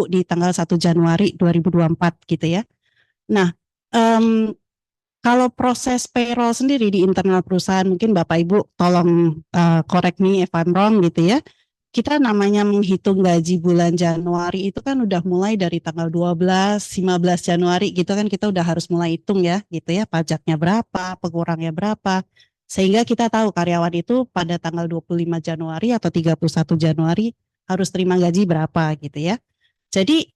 di tanggal 1 Januari 2024 gitu ya. Nah, em, kalau proses payroll sendiri di internal perusahaan, mungkin Bapak Ibu tolong correct me if I'm wrong gitu ya. Kita namanya menghitung gaji bulan Januari itu kan udah mulai dari tanggal 12, 15 Januari gitu kan kita udah harus mulai hitung ya gitu ya, pajaknya berapa, pengurangnya berapa. Sehingga kita tahu karyawan itu pada tanggal 25 Januari atau 31 Januari harus terima gaji berapa gitu ya. Jadi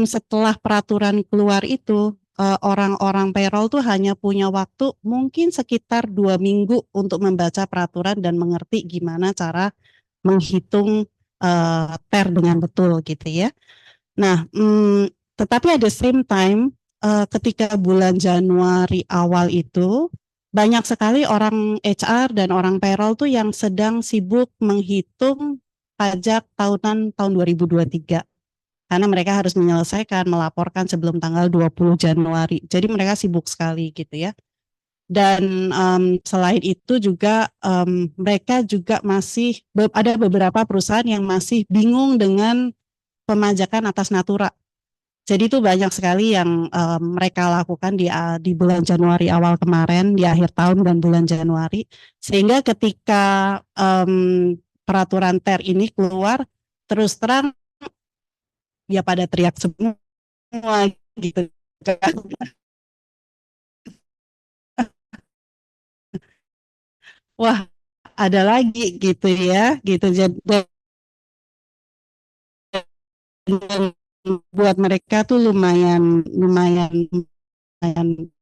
setelah peraturan keluar itu orang-orang payroll tuh hanya punya waktu mungkin sekitar 2 minggu untuk membaca peraturan dan mengerti gimana cara menghitung TER dengan betul gitu ya. Nah, tetapi at the same time ketika bulan Januari awal itu banyak sekali orang HR dan orang payroll tuh yang sedang sibuk menghitung pajak tahunan tahun 2023 karena mereka harus menyelesaikan melaporkan sebelum tanggal 20 Januari. Jadi mereka sibuk sekali gitu ya. Dan selain itu juga mereka juga masih ada beberapa perusahaan yang masih bingung dengan pemajakan atas natura. Jadi itu banyak sekali yang mereka lakukan di bulan Januari awal kemarin, di akhir tahun dan bulan Januari, sehingga ketika peraturan TER ini keluar, terus terang ya pada teriak semua gitu kan. Wah, ada lagi gitu ya, gitu. Jadi buat mereka tuh lumayan lumayan lumayan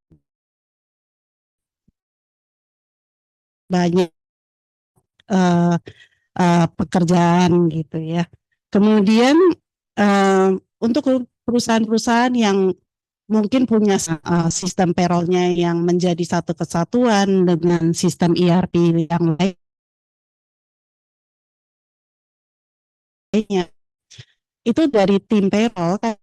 banyak eh, pekerjaan gitu ya. Kemudian eh, untuk perusahaan-perusahaan yang mungkin punya sistem payroll-nya yang menjadi satu kesatuan dengan sistem ERP yang lainnya, itu dari tim payroll kan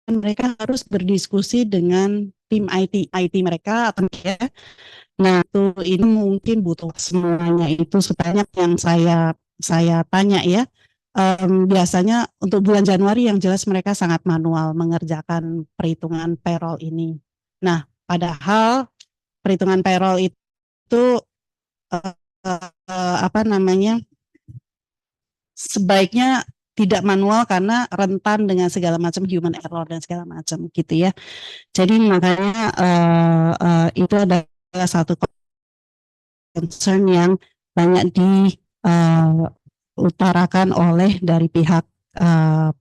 mereka harus berdiskusi dengan tim IT mereka atau ya. Nah, itu ini mungkin butuh semuanya itu sebanyak yang saya tanya ya. Biasanya untuk bulan Januari yang jelas mereka sangat manual mengerjakan perhitungan payroll ini. Nah, padahal perhitungan payroll itu uh, apa namanya sebaiknya tidak manual karena rentan dengan segala macam human error dan segala macam gitu ya. Jadi makanya itu adalah satu concern yang banyak diutarakan oleh dari pihak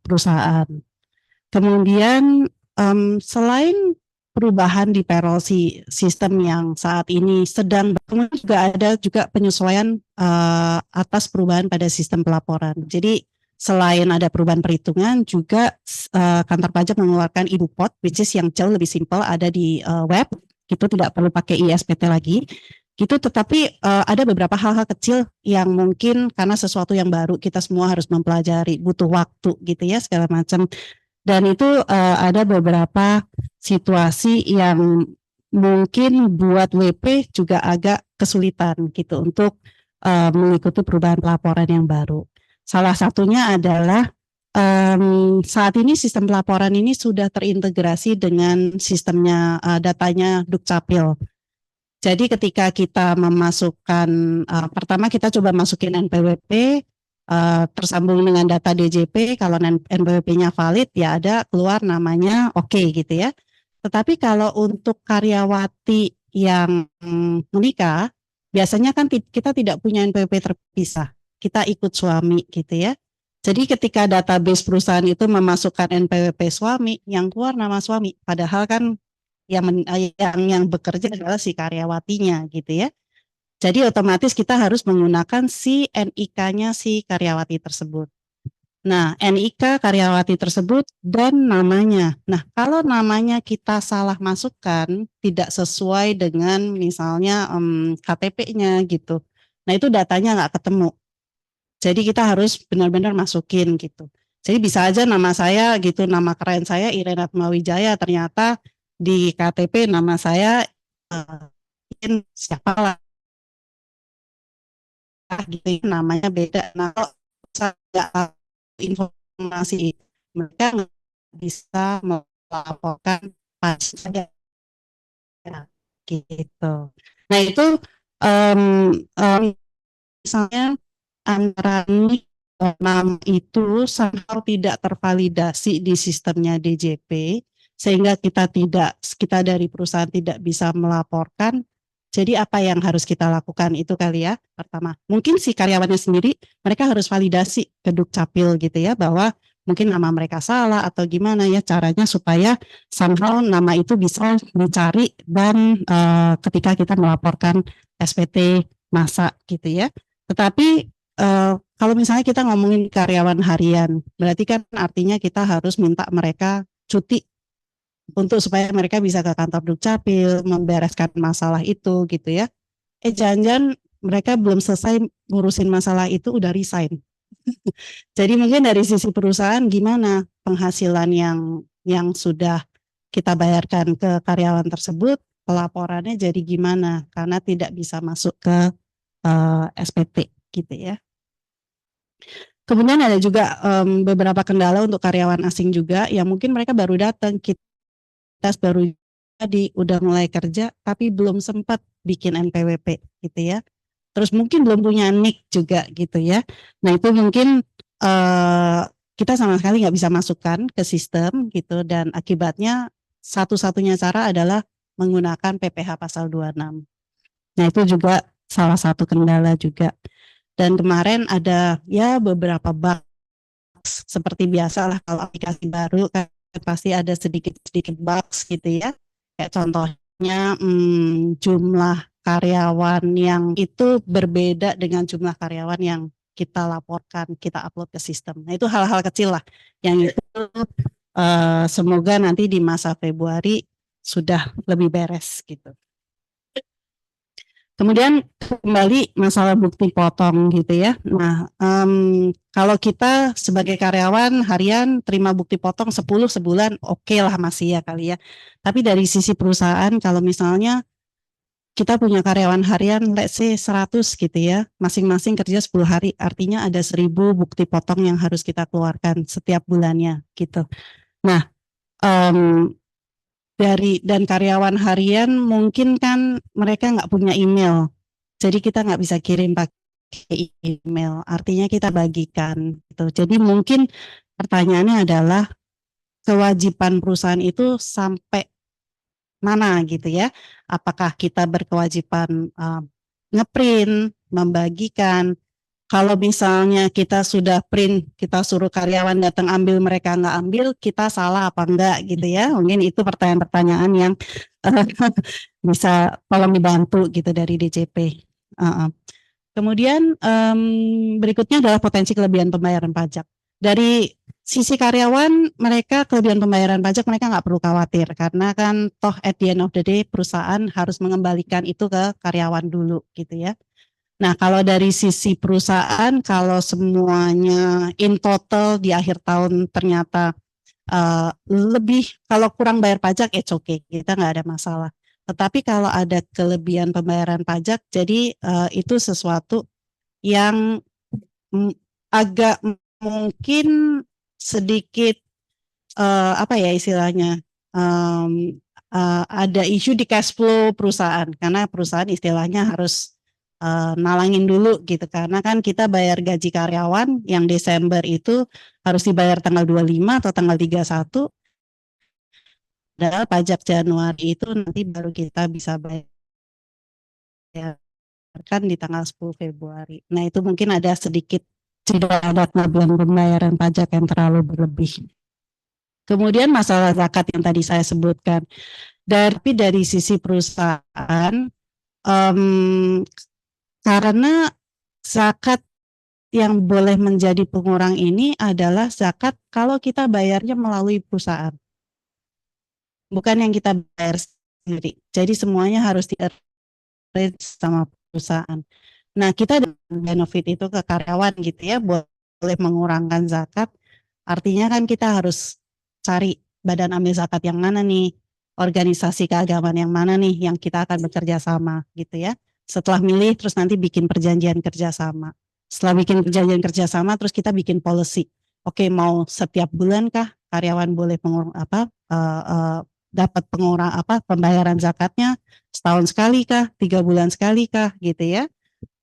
perusahaan. Kemudian selain perubahan di payroll sistem yang saat ini sedang berkembang juga ada juga penyesuaian atas perubahan pada sistem pelaporan. Jadi selain ada perubahan perhitungan juga kantor pajak mengeluarkan e-Dupot which is yang jauh lebih simpel ada di web itu tidak perlu pakai ISPT lagi gitu tetapi ada beberapa hal-hal kecil yang mungkin karena sesuatu yang baru kita semua harus mempelajari butuh waktu gitu ya segala macam dan itu ada beberapa situasi yang mungkin buat WP juga agak kesulitan gitu untuk mengikuti perubahan pelaporan yang baru. Salah satunya adalah saat ini sistem pelaporan ini sudah terintegrasi dengan sistemnya datanya Dukcapil. Jadi ketika kita memasukkan, pertama kita coba masukin NPWP, tersambung dengan data DJP, kalau NPWP-nya valid ya ada keluar namanya oke gitu ya. Tetapi kalau untuk karyawati yang menikah, biasanya kan kita tidak punya NPWP terpisah, kita ikut suami gitu ya. Jadi ketika database perusahaan itu memasukkan NPWP suami, yang keluar nama suami, padahal kan yang bekerja adalah si karyawatinya gitu ya. Jadi otomatis kita harus menggunakan si NIK-nya si karyawati tersebut. Nah, NIK karyawati tersebut dan namanya. Nah, kalau namanya kita salah masukkan, tidak sesuai dengan misalnya KTP-nya gitu. Nah, itu datanya nggak ketemu. Jadi kita harus benar-benar masukin gitu. Jadi bisa aja nama saya gitu, nama keren saya Irena Atmawijaya, ternyata di KTP nama saya siapa lah gitu, namanya beda. Nah, kalau saya info masih mereka nggak bisa melaporkan pajak gitu. Nah itu em, em, misalnya antara NIK dan nama itu somehow tidak tervalidasi di sistemnya DJP sehingga kita dari perusahaan tidak bisa melaporkan. Jadi apa yang harus kita lakukan itu kali ya. Pertama, mungkin si karyawannya sendiri mereka harus validasi ke Dukcapil gitu ya bahwa mungkin nama mereka salah atau gimana ya caranya supaya somehow nama itu bisa dicari dan ketika kita melaporkan SPT masa gitu ya. Tetapi kalau misalnya kita ngomongin karyawan harian, berarti kan artinya kita harus minta mereka cuti untuk supaya mereka bisa ke kantor Dukcapil membereskan masalah itu gitu ya. Jangan-jangan mereka belum selesai ngurusin masalah itu udah resign. Jadi mungkin dari sisi perusahaan gimana penghasilan yang sudah kita bayarkan ke karyawan tersebut, pelaporannya jadi gimana karena tidak bisa masuk ke SPT gitu ya. Kemudian ada juga beberapa kendala untuk karyawan asing juga yang mungkin mereka baru datang, kita baru jadi udah mulai kerja tapi belum sempat bikin NPWP gitu ya. Terus mungkin belum punya NIK juga gitu ya. Nah itu mungkin kita sama sekali nggak bisa masukkan ke sistem gitu dan akibatnya satu-satunya cara adalah menggunakan PPh pasal 26. Nah itu juga salah satu kendala juga. Dan kemarin ada ya beberapa bug seperti biasa lah kalau aplikasi baru kan pasti ada sedikit-sedikit bugs gitu ya. Kayak contohnya jumlah karyawan yang itu berbeda dengan jumlah karyawan yang kita laporkan, kita upload ke sistem. Nah itu hal-hal kecil lah yang itu semoga nanti di masa Februari sudah lebih beres gitu. Kemudian kembali masalah bukti potong gitu ya. Nah, kalau kita sebagai karyawan harian terima bukti potong 10 sebulan oke lah masih ya kali ya. Tapi dari sisi perusahaan kalau misalnya kita punya karyawan harian let's say 100 gitu ya, masing-masing kerja 10 hari, artinya ada 1000 bukti potong yang harus kita keluarkan setiap bulannya gitu. Nah, dan karyawan harian mungkin kan mereka nggak punya email, jadi kita nggak bisa kirim pakai email. Artinya kita bagikan. Gitu. Jadi mungkin pertanyaannya adalah kewajiban perusahaan itu sampai mana gitu ya? Apakah kita berkewajiban ngeprint, membagikan? Kalau misalnya kita sudah print, kita suruh karyawan datang ambil, mereka nggak ambil, kita salah apa enggak gitu ya? Mungkin itu pertanyaan-pertanyaan yang bisa tolong dibantu gitu dari DJP. Kemudian berikutnya adalah potensi kelebihan pembayaran pajak. Dari sisi karyawan, mereka kelebihan pembayaran pajak mereka nggak perlu khawatir karena kan toh at the end of the day perusahaan harus mengembalikan itu ke karyawan dulu gitu ya. Nah, kalau dari sisi perusahaan, kalau semuanya in total di akhir tahun ternyata kalau kurang bayar pajak, it's okay, kita nggak ada masalah. Tetapi kalau ada kelebihan pembayaran pajak, jadi itu sesuatu yang agak mungkin sedikit apa ya istilahnya, ada isu di cash flow perusahaan, karena perusahaan istilahnya harus nalangin dulu gitu karena kan kita bayar gaji karyawan yang Desember itu harus dibayar tanggal 25 atau tanggal 31 padahal pajak Januari itu nanti baru kita bisa bayarkan di tanggal 10 Februari. Nah itu mungkin ada sedikit tidak ada kelebihan pembayaran pajak yang terlalu berlebih. Kemudian masalah zakat yang tadi saya sebutkan. Tapi dari sisi perusahaan karena zakat yang boleh menjadi pengurang ini adalah zakat kalau kita bayarnya melalui perusahaan. Bukan yang kita bayar sendiri. Jadi semuanya harus di-arrange sama perusahaan. Nah, kita benefit itu ke karyawan gitu ya, boleh mengurangkan zakat. Artinya kan kita harus cari badan amil zakat yang mana nih, organisasi keagamaan yang mana nih yang kita akan bekerja sama gitu ya. Setelah milih terus nanti bikin perjanjian kerjasama. Setelah bikin perjanjian kerjasama terus kita bikin policy. Oke, mau setiap bulan kah karyawan boleh dapat pengurang pembayaran zakatnya setahun sekali kah, 3 bulan sekali kah, gitu ya.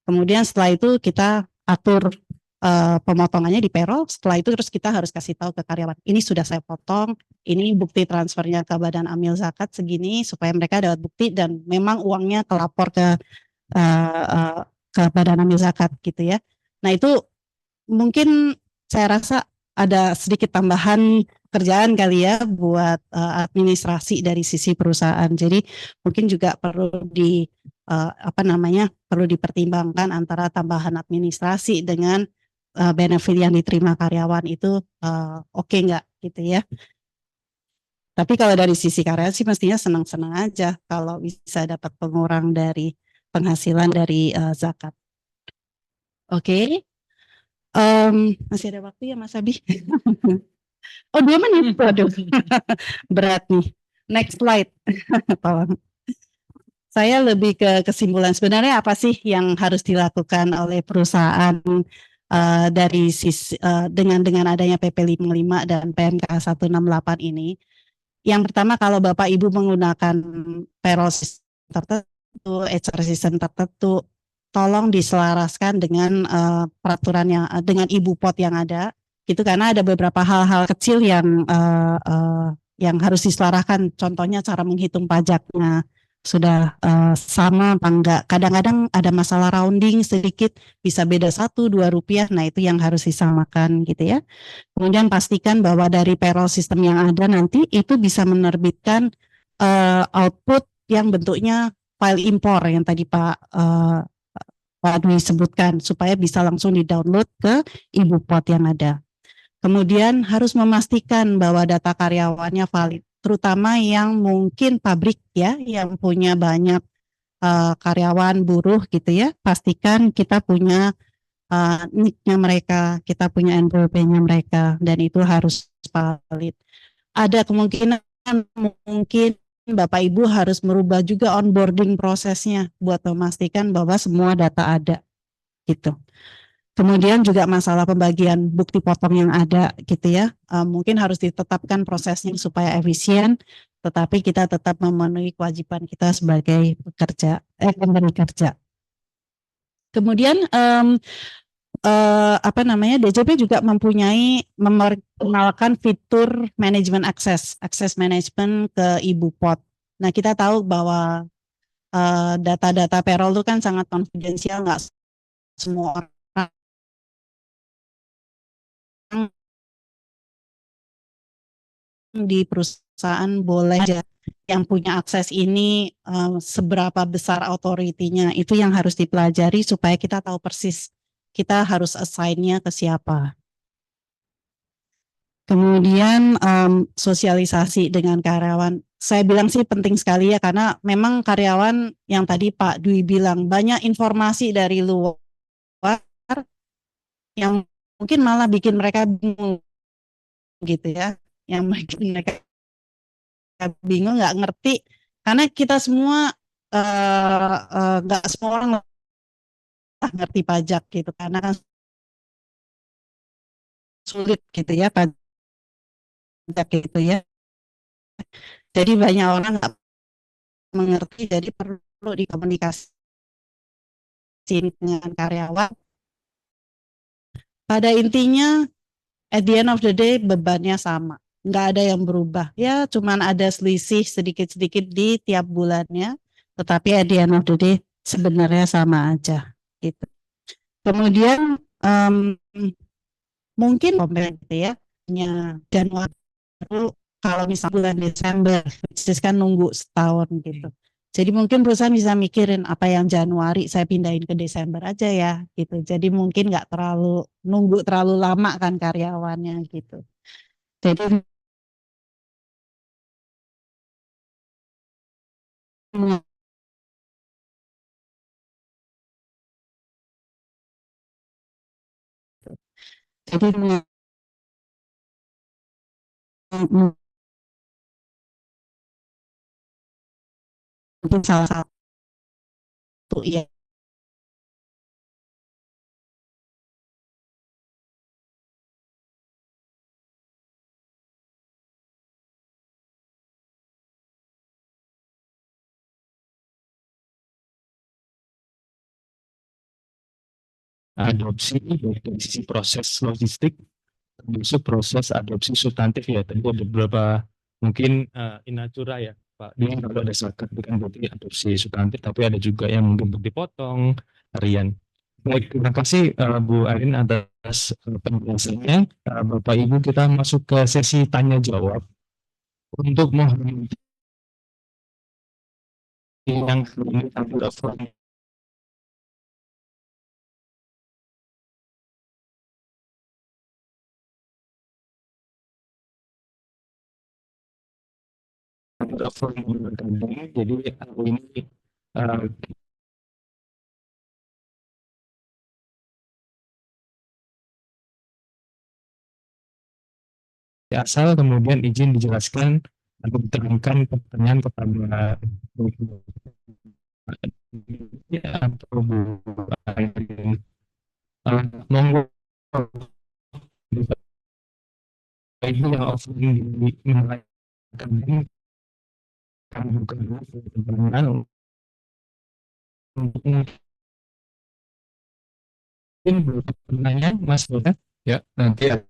Kemudian setelah itu kita atur pemotongannya di payroll. Setelah itu terus kita harus kasih tahu ke karyawan, ini sudah saya potong, ini bukti transfernya ke Badan Amil Zakat segini, supaya mereka dapat bukti dan memang uangnya kelapor uh, uh, ke Badan Amil Zakat gitu ya. Nah itu mungkin saya rasa ada sedikit tambahan kerjaan kali ya buat administrasi dari sisi perusahaan. Jadi mungkin juga perlu perlu dipertimbangkan antara tambahan administrasi dengan benefit yang diterima karyawan itu oke nggak gitu ya. Tapi kalau dari sisi karyawan sih mestinya senang-senang aja kalau bisa dapat pengurang dari penghasilan dari zakat. Oke. Masih ada waktu ya Mas Abi? Oh 2 menit, waduh berat nih. Next slide. Tolong. Saya lebih ke kesimpulan sebenarnya apa sih yang harus dilakukan oleh perusahaan dari dengan adanya PP 55 dan PMK 168 ini. Yang pertama kalau Bapak Ibu menggunakan payroll system tertentu, HR system tertentu, tolong diselaraskan dengan peraturan dengan ibu pot yang ada, gitu karena ada beberapa hal-hal kecil yang harus diselaraskan. Contohnya cara menghitung pajaknya sudah sama apa enggak. Kadang-kadang ada masalah rounding sedikit, bisa beda 1-2 rupiah. Nah itu yang harus disamakan gitu ya. Kemudian pastikan bahwa dari payroll system yang ada nanti itu bisa menerbitkan output yang bentuknya file impor yang tadi Pak Dwi sebutkan supaya bisa langsung di-download ke ibu pot yang ada. Kemudian harus memastikan bahwa data karyawannya valid, terutama yang mungkin pabrik ya, yang punya banyak karyawan buruh gitu ya. Pastikan kita punya NIK-nya mereka, kita punya NPWP-nya mereka, dan itu harus valid. Ada kemungkinan mungkin Bapak Ibu harus merubah juga onboarding prosesnya buat memastikan bahwa semua data ada gitu. Kemudian juga masalah pembagian bukti potong yang ada gitu ya, mungkin harus ditetapkan prosesnya supaya efisien, tetapi kita tetap memenuhi kewajiban kita sebagai pemberi kerja. Kemudian DJP juga memperkenalkan fitur manajemen akses manajemen ke ibu pot. Nah kita tahu bahwa data-data payroll itu kan sangat konfidensial, nggak semua orang di perusahaan boleh aja yang punya akses ini, seberapa besar authority-nya itu yang harus dipelajari supaya kita tahu persis kita harus assign-nya ke siapa. Kemudian sosialisasi dengan karyawan. Saya bilang sih penting sekali ya karena memang karyawan yang tadi Pak Dwi bilang banyak informasi dari luar yang mungkin malah bikin mereka bingung gitu ya. Yang bikin mereka bingung, nggak ngerti karena kita semua nggak semua orang ngerti pajak gitu karena kan sulit gitu ya pajak gitu ya. Jadi banyak orang nggak mengerti, jadi perlu dikomunikasi dengan karyawan. Pada intinya, at the end of the day bebannya sama, nggak ada yang berubah. Ya, cuman ada selisih sedikit-sedikit di tiap bulannya, tetapi at the end of the day sebenarnya sama aja. Gitu. Kemudian mungkin gitu ya, Januari kalau misalnya bulan Desember, kan nunggu setahun gitu. Jadi mungkin perusahaan bisa mikirin apa yang Januari saya pindahin ke Desember aja ya gitu. Jadi mungkin nggak terlalu nunggu terlalu lama kan karyawannya gitu. Jadi jadi mungkin salah satu ya adopsi baik dari sisi proses logistik termasuk proses adopsi substantif ya. Tadi ada beberapa mungkin in natura ya Pak. Ini kalau ada zakat bukan berarti adopsi substantif, tapi ada juga yang mungkin untuk dipotong harian. Baik, terima kasih Bu Arin atas penjelasannya. Bapak Ibu, kita masuk ke sesi tanya jawab untuk menghormati yang ini adalah jadi ini uh, asal kemudian izin dijelaskan atau diterangkan pertanyaan kepada ya, atau Bu Arin. Monggo Ibu yang offline dimulaikan ini kami buka dulu pertanyaan untuk mungkin pertanyaan Mas Boda ya nanti ada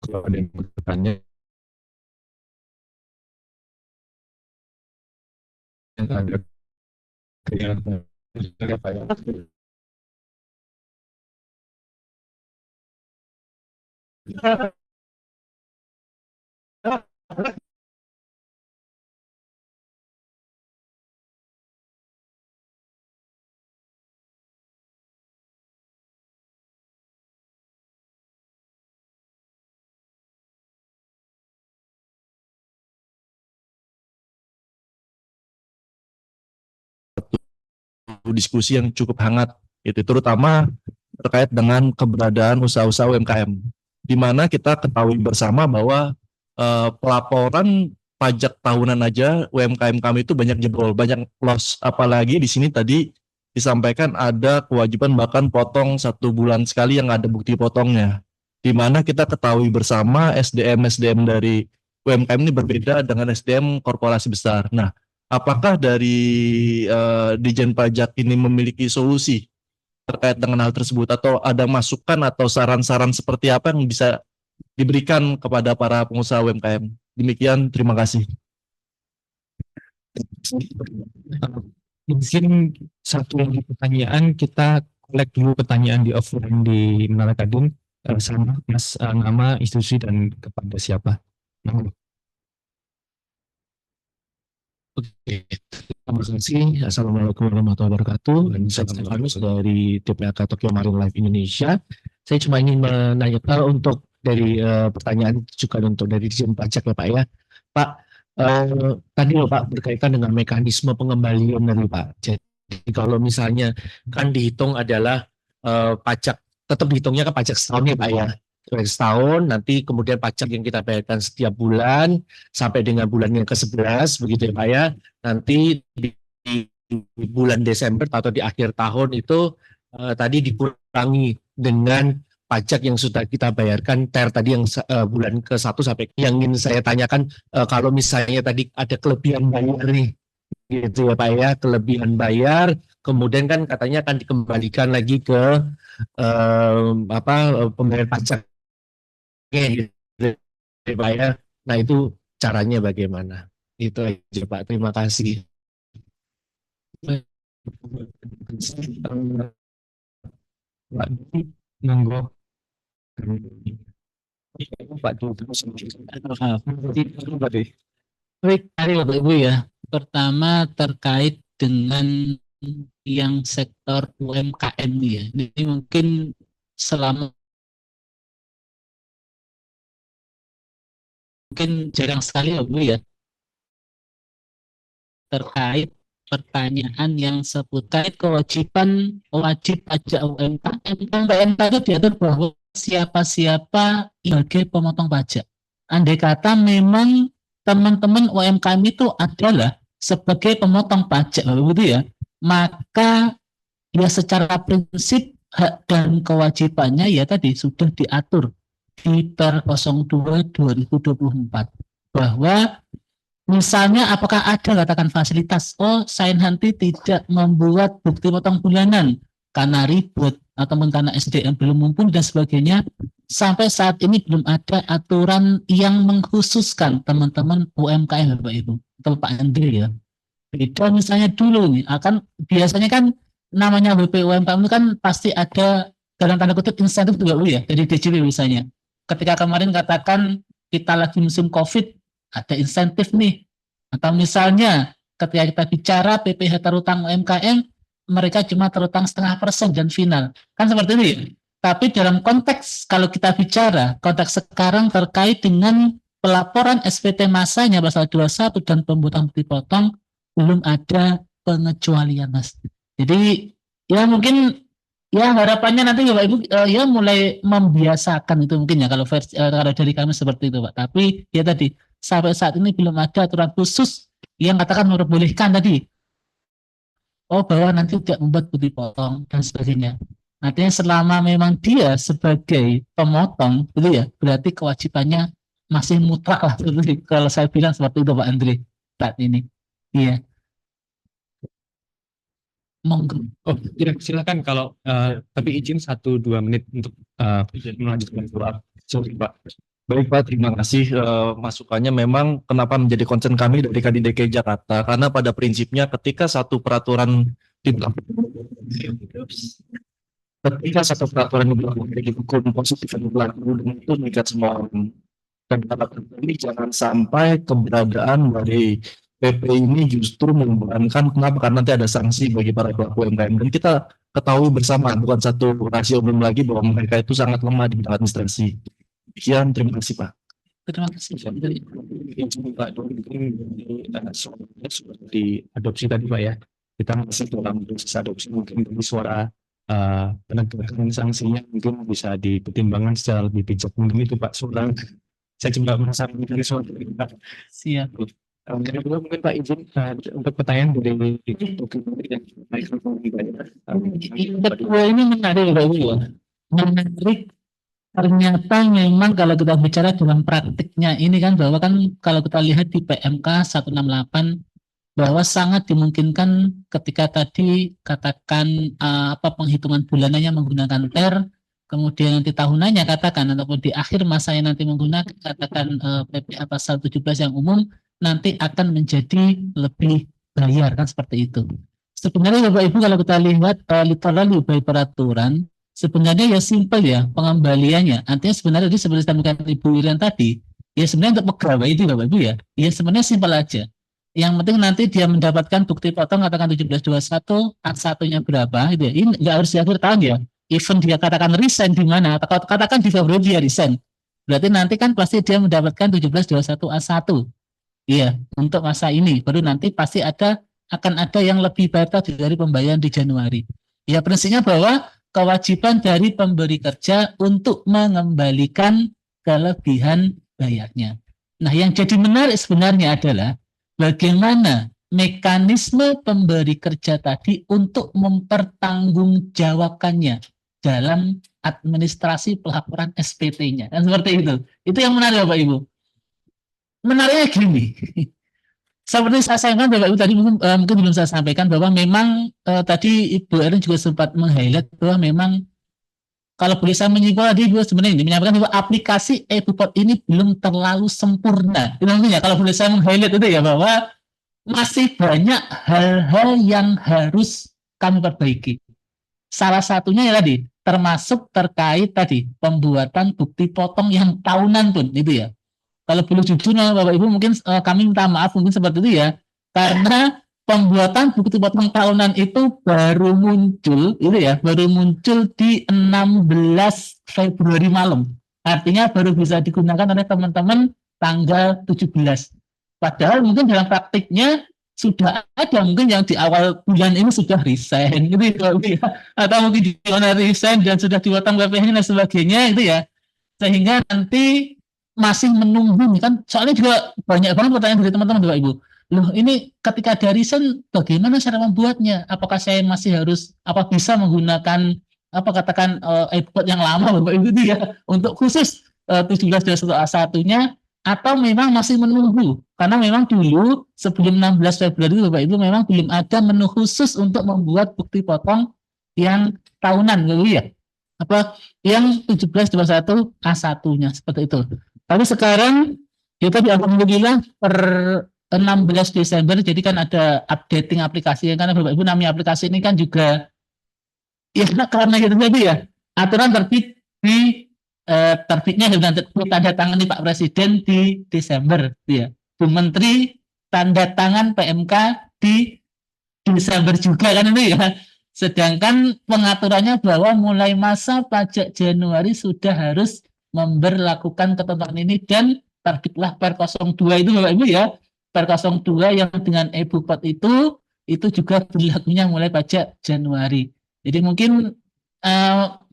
kalau ada yang bertanya yang ada apa ya diskusi yang cukup hangat itu terutama terkait dengan keberadaan usaha-usaha UMKM di mana kita ketahui bersama bahwa pelaporan pajak tahunan aja UMKM kami itu banyak jebol, banyak loss, apalagi di sini tadi disampaikan ada kewajiban bahkan potong 1 bulan sekali yang ada bukti potongnya, di mana kita ketahui bersama SDM dari UMKM ini berbeda dengan SDM korporasi besar. Nah, apakah dari Dijen Pajak ini memiliki solusi terkait dengan hal tersebut atau ada masukan atau saran-saran seperti apa yang bisa diberikan kepada para pengusaha UMKM? Demikian, terima kasih. Mungkin satu lagi pertanyaan, kita collect dulu pertanyaan di offline di Menara Kadin sama Mas, nama, institusi, dan kepada siapa. Oke, terima kasih. Assalamualaikum warahmatullahi wabarakatuh. Saya Stefanus dari TPAK Tokyo Marine Life Indonesia. Saya cuma ingin menanyakan untuk dari pertanyaan juga untuk dari Dijen Pajak ya Pak ya. Pak, tadi loh Pak berkaitan dengan mekanisme pengembalian dari Pak. Jadi kalau misalnya kan dihitung adalah pajak, tetap dihitungnya kan pajak setahun ya Pak ya. Setahun, nanti kemudian pajak yang kita bayarkan setiap bulan sampai dengan bulan yang ke-11 begitu ya Pak ya. Nanti di bulan Desember atau di akhir tahun itu tadi dikurangi dengan pajak yang sudah kita bayarkan tadi yang bulan ke-1 sampai yang ingin saya tanyakan kalau misalnya tadi ada kelebihan bayar nih gitu ya Pak ya, kelebihan bayar kemudian kan katanya akan dikembalikan lagi ke pembayar pajak gitu Pak ya. Nah itu caranya bagaimana? Itu aja Pak. Terima kasih. Pak monggo. Pak Baik, mari Bapak Ibu ya. Pertama terkait dengan yang sektor UMKM ya. Ini mungkin selama mungkin jarang sekali ya Bu ya terkait pertanyaan yang seputar kewajiban wajib pajak UMKM. UMKM itu diatur bahwa siapa-siapa sebagai pemotong pajak. Andai kata memang teman-teman UMKM itu adalah sebagai pemotong pajak, begitu ya, maka ya secara prinsip hak dan kewajibannya ya tadi sudah diatur di Per 02 2024 bahwa Misalnya apakah ada katakan fasilitas, oh saya nanti tidak membuat bukti potong bulanan karena ribet ataupun karena SDM belum mumpuni dan sebagainya. Sampai saat ini belum ada aturan yang mengkhususkan teman-teman UMKM Bapak Ibu atau Pak Andre ya. Beda misalnya dulu nih, akan biasanya kan namanya BP UMKM itu kan pasti ada dalam tanda kutip insentif juga ya dari DJP misalnya. Ketika kemarin katakan kita lagi musim COVID, ada insentif nih. Atau misalnya ketika kita bicara PPh terutang UMKM, mereka cuma terutang 0,5% dan final. Kan seperti itu ya. Tapi dalam konteks kalau kita bicara, konteks sekarang terkait dengan pelaporan SPT masanya pasal 21 dan pembuatan bukti potong, belum ada pengecualian Mas. Jadi ya mungkin ya harapannya nanti Bapak Ibu ya mulai membiasakan itu mungkin ya kalau kalau dari kami seperti itu Pak. Tapi ya tadi sampai saat ini belum ada aturan khusus yang katakan memperbolehkan tadi. Oh bahwa nanti tidak membuat bukti potong dan sebagainya. Artinya selama memang dia sebagai pemotong itu ya berarti kewajibannya masih mutlak lah. Kalau saya bilang seperti itu Pak Andre saat ini. Iya. Monggo. Oh, silakan kalau tapi izin 1-2 menit untuk melanjutkan doa. Sorry, Pak. Baik Pak, terima kasih masukannya. Memang kenapa menjadi concern kami dari Kadin DKI Jakarta, karena pada prinsipnya ketika satu peraturan yang berlaku dari hukum positif yang berlaku dan itu mengikat semua orang. Dan ini jangan sampai keberadaan dari PP ini justru membebankan. Kenapa? Karena nanti ada sanksi bagi para pelaku UMKM. Dan kita ketahui bersama, bukan satu rahasia umum lagi bahwa mereka itu sangat lemah di bidang administrasi. Demikian, terima kasih Pak. Terima kasih. Izin Pak Doni, seperti adopsi tadi Pak ya. Kita masih dalam proses adopsi, mungkin dari suara penegakan sanksinya mungkin bisa dipertimbangkan secara lebih bijak. Mungkin itu Pak suara. Saya coba merasa dari suara Pak. Siap. Yang kedua mungkin Pak izin untuk pertanyaan dari Yang kedua ini menarik Bapak Ibu ya. Menarik. Ternyata memang kalau kita bicara dalam praktiknya ini kan bahwa kan kalau kita lihat di PMK 168 bahwa sangat dimungkinkan ketika tadi katakan penghitungan bulanannya menggunakan TER, kemudian nanti tahunannya katakan ataupun di akhir masanya nanti menggunakan katakan PPh pasal 17 yang umum nanti akan menjadi lebih bayar kan seperti itu. Sebenarnya Bapak Ibu kalau kita lihat literally by peraturan sebenarnya ya simpel ya pengembaliannya. Artinya sebenarnya tadi seperti disampaikan Ibu Irian tadi, ya sebenarnya untuk pegawai itu Bapak Ibu ya, ya sebenarnya simpel aja. Yang penting nanti dia mendapatkan bukti potong katakan 1721, A1-nya berapa gitu ya. Ini nggak harus di akhir tahun ya. Even dia katakan resign di mana, atau katakan di Februari dia resign. Berarti nanti kan pasti dia mendapatkan 1721 A1. Iya, untuk masa ini. Baru nanti pasti akan ada yang lebih bayar dari pembayaran di Januari. Ya prinsipnya bahwa kewajiban dari pemberi kerja untuk mengembalikan kelebihan bayarnya. Nah, yang jadi menarik sebenarnya adalah bagaimana mekanisme pemberi kerja tadi untuk mempertanggungjawabkannya dalam administrasi pelaporan SPT-nya. Dan seperti itu. Itu yang menarik Bapak Ibu. Menariknya gini. Seperti saya sampaikan Bapak Ibu tadi mungkin belum saya sampaikan bahwa memang tadi Ibu Erin juga sempat meng-highlight bahwa memang kalau boleh saya menyimpulkan tadi Ibu sebenarnya ini menyampaikan bahwa aplikasi e-Bupot ini belum terlalu sempurna. Itu maksudnya kalau boleh saya meng-highlight itu ya bahwa masih banyak hal-hal yang harus kami perbaiki. Salah satunya ya tadi termasuk terkait tadi pembuatan bukti potong yang tahunan pun itu ya. Kalau boleh jujur Bapak Ibu mungkin kami minta maaf mungkin seperti itu ya. Karena pembuatan bukti potong tahunan itu baru muncul itu ya, baru muncul di 16 Februari malam. Artinya baru bisa digunakan oleh teman-teman tanggal 17. Padahal mungkin dalam praktiknya sudah ada mungkin yang di awal bulan ini sudah resign gitu ya. Atau mungkin di mana resign dan sudah dipotong PPh-nya dan sebagainya itu ya. Sehingga nanti masih menunggu kan soalnya juga banyak banget pertanyaan dari teman-teman Bapak Ibu. Loh ini ketika ada resign bagaimana cara membuatnya? Apakah saya masih harus bisa menggunakan katakan e-Bupot yang lama Bapak Ibu itu ya untuk khusus 1721 A1-nya atau memang masih menunggu? Karena memang dulu sebelum 16 Februari Bapak Ibu memang belum ada menu khusus untuk membuat bukti potong yang tahunan gitu ya. Apa yang 1721 A1-nya seperti itu. Tapi sekarang kita alhamdulillah per 16 Desember jadi kan ada updating aplikasi karena Bapak Ibu namanya aplikasi ini kan juga ya karena gitu tadi ya aturan terbit di terbitnya tanda tangan Pak Presiden di Desember ya. Bu Menteri tanda tangan PMK di Desember juga kan itu ya. Sedangkan pengaturannya bahwa mulai masa pajak Januari sudah harus memberlakukan ketentuan ini dan terbitlah Per 02 itu Bapak Ibu ya. Per 02 yang dengan e-bupot itu juga berlakunya mulai pajak Januari. Jadi mungkin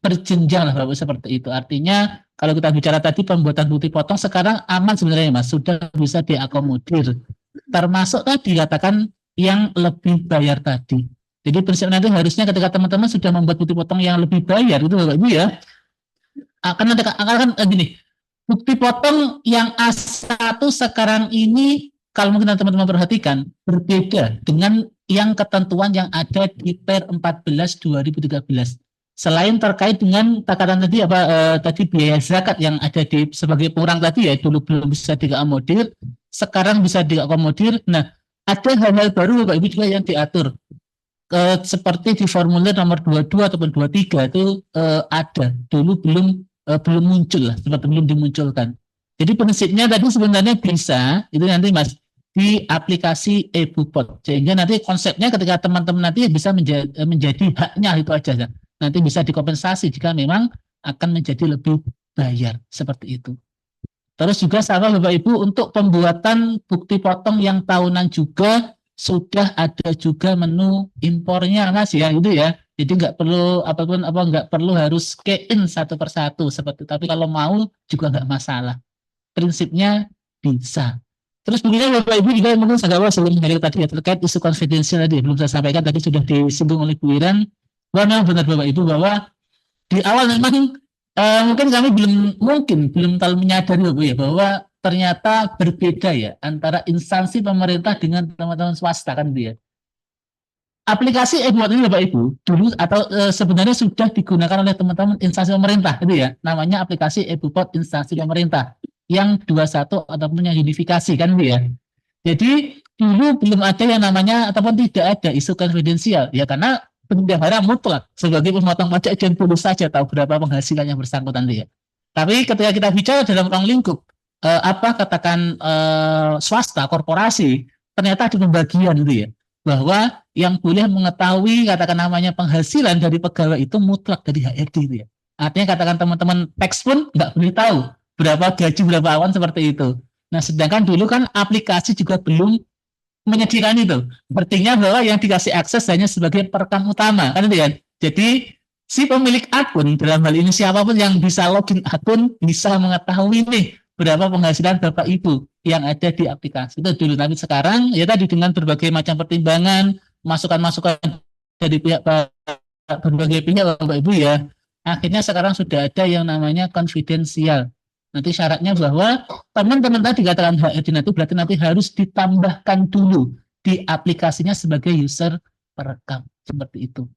berjenjang lah Bapak seperti itu. Artinya kalau kita bicara tadi pembuatan bukti potong sekarang aman sebenarnya Mas, sudah bisa diakomodir. Termasuk tadi katakan yang lebih bayar tadi. Jadi prinsip nanti harusnya ketika teman-teman sudah membuat bukti potong yang lebih bayar itu Bapak Ibu ya, akan gini, bukti potong yang A1 sekarang ini kalau mungkin teman-teman perhatikan berbeda dengan yang ketentuan yang ada di Per 14 2013. Selain terkait dengan takaran tadi tadi biaya zakat yang ada di sebagai pengurang tadi ya dulu belum bisa diakomodir, sekarang bisa diakomodir. Nah, ada hal-hal baru Bapak Ibu juga yang diatur. Seperti di formulir nomor 22 ataupun 23 itu ada. Dulu belum muncul lah, seperti belum dimunculkan. Jadi prinsipnya tadi sebenarnya bisa itu nanti Mas di aplikasi e-bupot. Sehingga nanti konsepnya ketika teman-teman nanti bisa menjadi haknya itu aja. Nanti bisa dikompensasi jika memang akan menjadi lebih bayar seperti itu. Terus juga sama Bapak Ibu untuk pembuatan bukti potong yang tahunan juga sudah ada juga menu impornya Mas ya itu ya. Jadi nggak perlu nggak perlu harus key-in satu persatu seperti tapi kalau mau juga nggak masalah. Prinsipnya bisa. Terus begini Bapak Ibu juga mungkin saya sebelum dari tadi ya terkait isu konfidensial tadi belum saya sampaikan tadi sudah disinggung oleh Bu Iren. Benar Bapak Ibu bahwa di awal memang mungkin kami belum terlalu menyadari Bapak ya bahwa ternyata berbeda ya antara instansi pemerintah dengan teman-teman swasta kan dia. Aplikasi e-bupot ini Bapak Ibu dulu atau sebenarnya sudah digunakan oleh teman-teman instansi pemerintah gitu ya. Namanya aplikasi e-bupot instansi pemerintah yang 21 ataupun yang unifikasi kan gitu ya. Jadi dulu belum ada yang namanya ataupun tidak ada isu konfidensial ya karena bendahara mutlak sebagai pemotong pajak dan perlu saja tahu berapa penghasilan yang bersangkutan dia. Tapi ketika kita bicara dalam ruang lingkup katakan swasta korporasi ternyata ada pembagian gitu ya bahwa yang boleh mengetahui katakan namanya penghasilan dari pegawai itu mutlak dari HRD itu ya. Artinya katakan teman-teman tax pun nggak boleh tahu berapa gaji berapa awan seperti itu. Nah sedangkan dulu kan aplikasi juga belum menyediakan itu. Artinya bahwa yang dikasih akses hanya sebagai perekam utama kan itu ya. Jadi si pemilik akun dalam hal ini siapapun yang bisa login akun bisa mengetahui nih berapa penghasilan Bapak Ibu yang ada di aplikasi itu dulu. Tapi sekarang ya tadi dengan berbagai macam pertimbangan, masukan-masukan dari pihak berbagai pihak Bapak Ibu ya, akhirnya sekarang sudah ada yang namanya konfidensial. Nanti syaratnya bahwa teman-teman tadi dikatakan HRD itu berarti nanti harus ditambahkan dulu di aplikasinya sebagai user perekam seperti itu.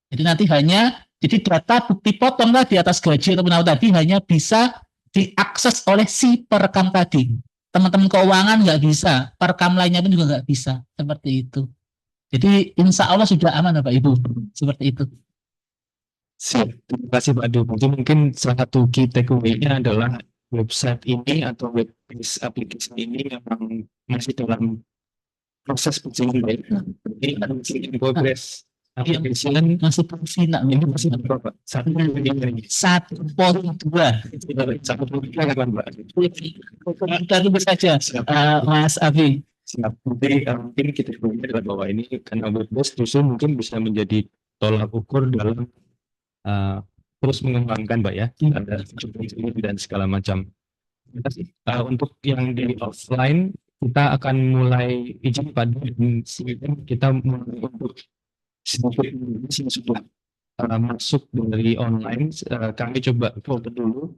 Jadi nanti jadi data bukti potong di atas gaji ataupun apa tadi hanya bisa diakses oleh si perekam tadi. Teman-teman keuangan nggak bisa, perekam lainnya pun juga nggak bisa seperti itu. Jadi insya Allah sudah aman Bapak Ibu seperti itu. Siap, terima kasih Pak Adu. Mungkin salah satu key takeaway-nya adalah website ini atau web-based application ini memang masih dalam proses pencarian. Jadi masih in progress. Application masih final ini masih berapa? 1.2. 1.2 kapan Pak? kita tunggu saja Mas Abi. Siap. Jadi mungkin kita adalah bahwa ini karena web-based justru mungkin bisa menjadi tolak ukur dalam terus mengembangkan Mbak ya, ada dan segala macam. Untuk yang di offline kita akan mulai izin pada kita mulai untuk sedikit sudah masuk dari online. Kami coba filter dulu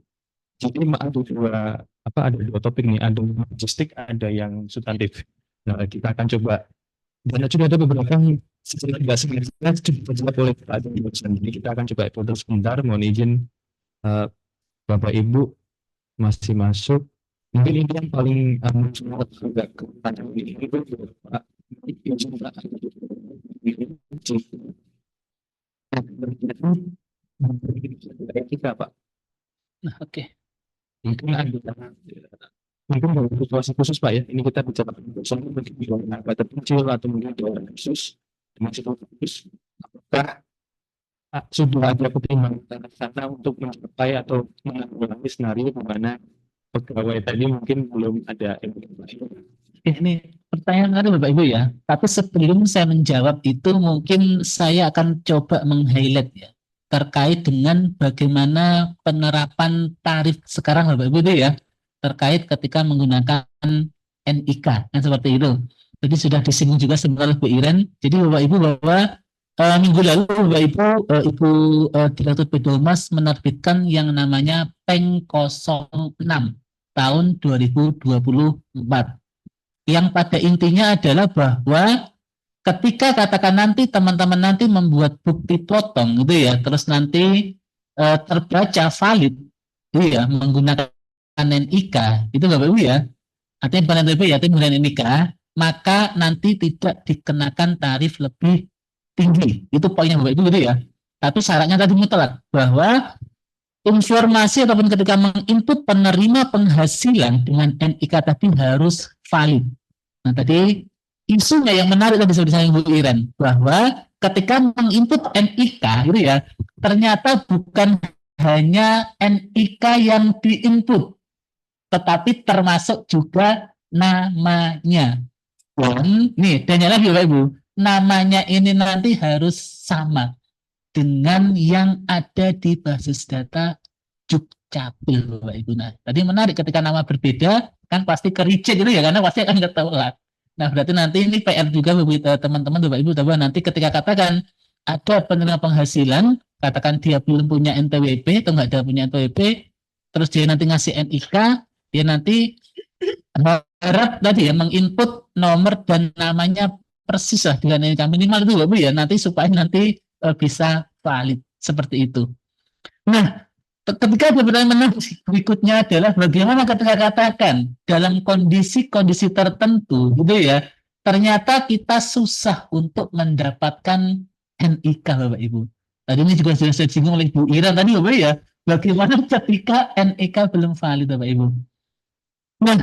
Jadi ada dua topik nih, ada yang logistik, ada yang substantif. Nah, kita akan coba, dan juga ada beberapa yang secara tidak sengaja coba boleh ada di barusan. Jadi kita akan coba foto sebentar, mohon izin Bapak Ibu masih masuk. Mungkin ini yang paling agak ke panjang ini Pak. Izin Pak. Kita Pak. Nah, oke. Mungkin dari situasi khusus Pak ya, ini kita bicara soal mungkin di daerah terpencil atau mungkin di daerah khusus, termasuk khusus, apakah sudah ada pertimbangan sana untuk mencapai atau menanggulangi skenario di mana pegawai tadi mungkin belum ada Ini pertanyaan tadi Bapak Ibu ya. Tapi sebelum saya menjawab itu mungkin saya akan coba meng-highlight ya terkait dengan bagaimana penerapan tarif sekarang Bapak Ibu itu ya terkait ketika menggunakan NIK kan seperti itu. Jadi sudah disinggung juga sebenarnya Bu Iren. Jadi Bapak Ibu bahwa minggu lalu Bapak Ibu Direktur Pedomas menerbitkan yang namanya PEN 06 tahun 2024. Yang pada intinya adalah bahwa ketika katakan nanti teman-teman nanti membuat bukti potong gitu ya, terus nanti terbaca valid gitu ya menggunakan NIK itu Bapak Ibu ya, artinya bukan NTP ya, tapi menggunakan NIK, maka nanti tidak dikenakan tarif lebih tinggi. Itu poinnya Bapak Ibu gitu ya. Tapi syaratnya tadi mutlak bahwa informasi ataupun ketika menginput penerima penghasilan dengan NIK tadi harus valid. Nah tadi isunya yang menarik tadi seperti saya Bu Iren bahwa ketika menginput NIK gitu ya ternyata bukan hanya NIK yang diinput tetapi termasuk juga namanya. Dan lagi Bapak Ibu, namanya ini nanti harus sama dengan yang ada di basis data Dukcapil Bapak Ibu. Nah, tadi menarik ketika nama berbeda kan pasti ke reject gitu ya karena pasti akan ketolak. Nah, berarti nanti ini PR juga teman-teman Bapak Ibu bahwa nanti ketika katakan ada penerima penghasilan, katakan dia belum punya NPWP atau nggak ada punya NPWP, terus dia nanti ngasih NIK, dia nanti harap tadi ya menginput nomor dan namanya persis lah dengan NIK minimal itu Bapak ya nanti supaya nanti bisa valid seperti itu. Nah, ketika pertanyaan berikutnya adalah bagaimana ketika katakan dalam kondisi-kondisi tertentu gitu ya, ternyata kita susah untuk mendapatkan NIK Bapak Ibu. Tadi ini juga sudah disinggung oleh Bu Ira tadi Bapak ya, bagaimana ketika NIK belum valid Bapak Ibu. Nah,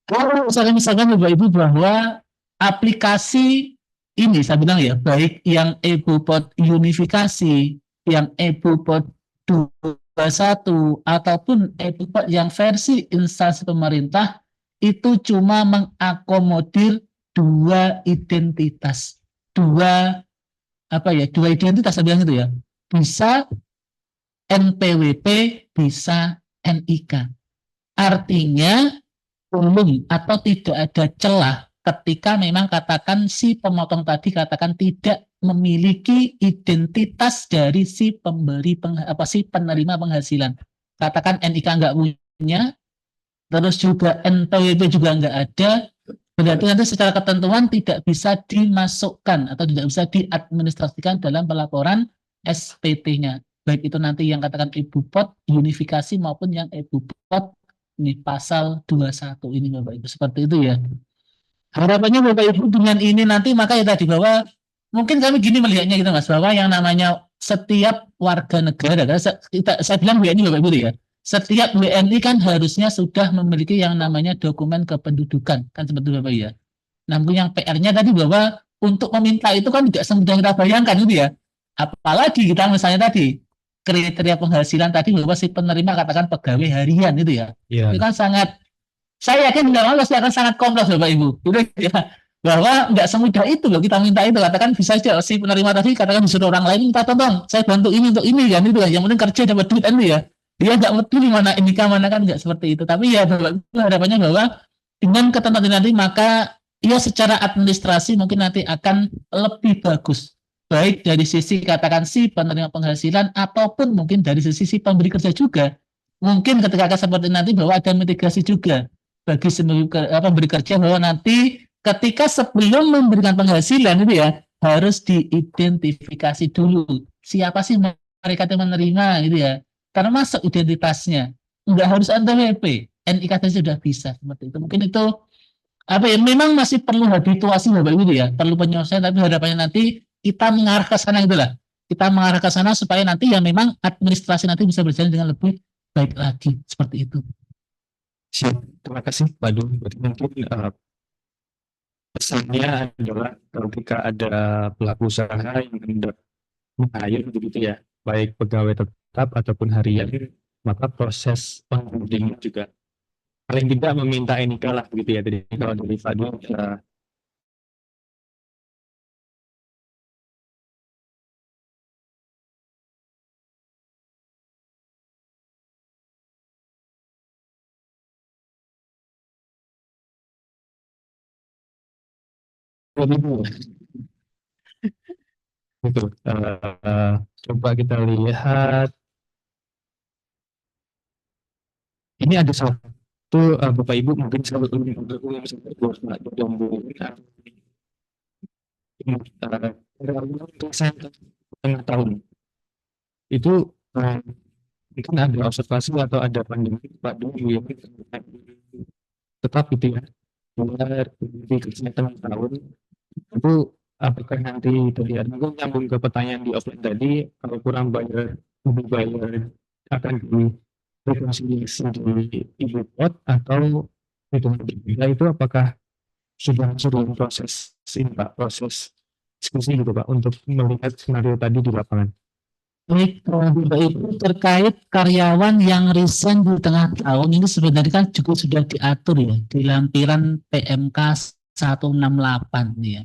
kalau misalkan Bapak Ibu bahwa aplikasi ini saya bilang ya, baik yang EBUPOD unifikasi, yang EBUPOD 21 ataupun EBUPOD yang versi instansi pemerintah itu cuma mengakomodir dua identitas, dua identitas saya bilang gitu ya, bisa NPWP, bisa NIK. Artinya belum atau tidak ada celah ketika memang katakan si pemotong tadi katakan tidak memiliki identitas dari si penerima penghasilan. Katakan NIK nggak punya, terus juga NPWP juga nggak ada, berarti nanti secara ketentuan tidak bisa dimasukkan atau tidak bisa diadministrasikan dalam pelaporan SPT-nya. Baik itu nanti yang katakan EBUPOD unifikasi maupun yang EBUPOD ini pasal 21 ini Bapak Ibu seperti itu ya. Harapannya Bapak Ibu dengan ini nanti maka ya tadi bahwa mungkin kami gini melihatnya gitu Mas bahwa yang namanya setiap warga negara saya bilang WNI Bapak Ibu ya. Setiap WNI kan harusnya sudah memiliki yang namanya dokumen kependudukan kan seperti Bapak ya. Namun yang PR-nya tadi bahwa untuk meminta itu kan tidak semudah kita bayangkan gitu ya. Apalagi kita misalnya tadi kriteria penghasilan tadi bahwa si penerima katakan pegawai harian itu ya. Itu kan sangat, saya yakin pasti akan sangat kompleks Bapak Ibu. Gitu ya. Bahwa nggak semudah itu loh kita minta itu, katakan bisa aja si penerima tadi katakan disuruh orang lain minta tolong saya bantu ini untuk ini kan itu lah, yang penting kerja dapat duit kan itu ya. Dia nggak peduli mana ini mana kan nggak seperti itu. Tapi ya Bapak Ibu harapannya bahwa dengan ketentuan nanti maka ya secara administrasi mungkin nanti akan lebih bagus. Baik dari sisi katakan si penerima penghasilan ataupun mungkin dari sisi si pemberi kerja juga. mungkin ketika seperti nanti bahwa ada mitigasi juga bagi pemberi kerja, bahwa nanti ketika sebelum memberikan penghasilan itu ya harus diidentifikasi dulu siapa sih mereka yang menerima gitu ya, karena masuk identitasnya, nggak harus NPWP, NIK saja sudah bisa seperti itu. Mungkin itu apa ya, memang masih perlu habituasi Bapak Ibu ya, perlu penyelesaian, tapi harapannya nanti kita mengarah ke sana itulah. Kita mengarah ke sana supaya nanti ya memang administrasi nanti bisa berjalan dengan lebih baik lagi seperti itu. Siap. Terima kasih Pak Dun. Berarti mungkin pesannya adalah ketika ada pelaku usaha yang hendak meng-hire begitu ya, baik pegawai tetap ataupun harian, maka proses onboarding juga paling tidak meminta NIK lah begitu ya. Jadi kalau dari Pak Dun itu coba kita lihat. Ini ada satu Bapak Ibu mungkin selalu setengah tahun itu mungkin ada observasi atau ada pandemi Pak dulu yang tetap gitu ya, di tengah tahun itu apakah nanti tadi mungkin nyambung ke pertanyaan di offline tadi, kalau kurang bayar lebih bayar akan direkonsiliasi di ibu pot atau itu berbeda, itu apakah sudah dalam proses ini Pak, proses diskusi gitu Pak, untuk melihat skenario tadi di lapangan. Baik, Bapak Ibu, terkait karyawan yang resign di tengah tahun ini sebenarnya kan juga sudah diatur ya di lampiran PMK 168 ya.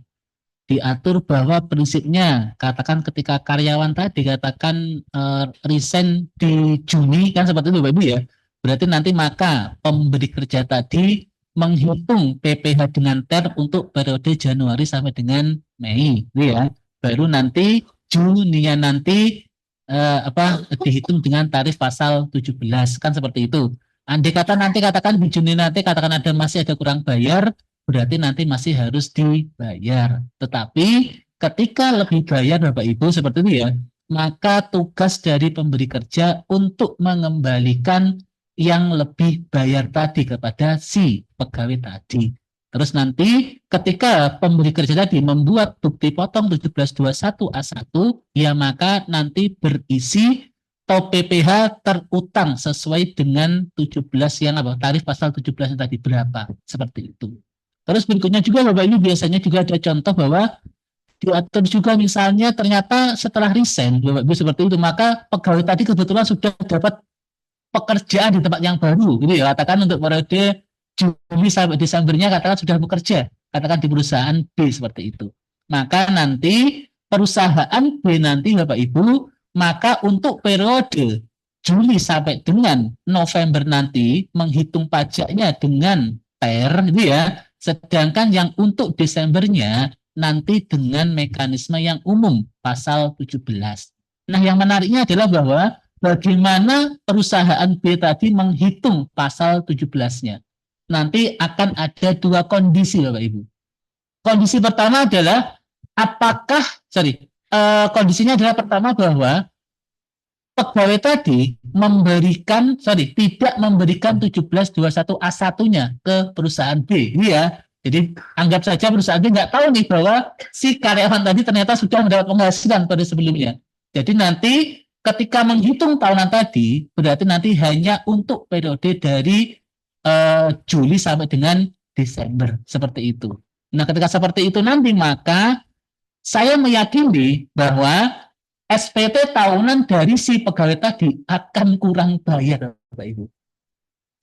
Diatur bahwa prinsipnya katakan ketika karyawan tadi katakan resign di Juni kan seperti itu Bapak Ibu ya. Berarti nanti maka pemberi kerja tadi menghitung PPh dengan TER untuk periode Januari sampai dengan Mei, gitu ya. Baru nanti Juninya nanti dihitung dengan tarif pasal 17 kan seperti itu. Andai kata nanti katakan di Juni nanti katakan masih ada kurang bayar, berarti nanti masih harus dibayar. Tetapi ketika lebih bayar Bapak Ibu seperti itu ya, maka tugas dari pemberi kerja untuk mengembalikan yang lebih bayar tadi kepada si pegawai tadi. Terus nanti ketika pemberi kerja tadi membuat bukti potong 1721A1, ya maka nanti berisi top PPh terutang sesuai dengan 17 yang tarif pasal 17 yang tadi berapa, seperti itu. Terus berikutnya juga Bapak Ibu biasanya juga ada contoh bahwa diatur juga misalnya ternyata setelah resign Bapak Ibu seperti itu, maka pegawai tadi kebetulan sudah dapat pekerjaan di tempat yang baru gitu ya, katakan untuk periode Juli sampai Desembernya katakan sudah bekerja, katakan di perusahaan B seperti itu. Maka nanti perusahaan B nanti Bapak Ibu, maka untuk periode Juli sampai dengan November nanti menghitung pajaknya dengan TER gitu ya. Sedangkan yang untuk Desembernya nanti dengan mekanisme yang umum pasal 17. Nah, yang menariknya adalah bahwa bagaimana perusahaan B tadi menghitung pasal 17-nya. Nanti akan ada dua kondisi Bapak Ibu. Kondisi pertama adalah kondisinya adalah pertama bahwa pegawai tadi tidak memberikan 1721A1-nya ke perusahaan B. Ya. Jadi anggap saja perusahaan B nggak tahu nih bahwa si karyawan tadi ternyata sudah mendapat penghasilan pada sebelumnya. Jadi nanti ketika menghitung tahunan tadi, berarti nanti hanya untuk periode dari Juli sampai dengan Desember seperti itu. Nah, ketika seperti itu nanti maka saya meyakini bahwa SPT tahunan dari si pegawai tadi akan kurang bayar Bapak Ibu.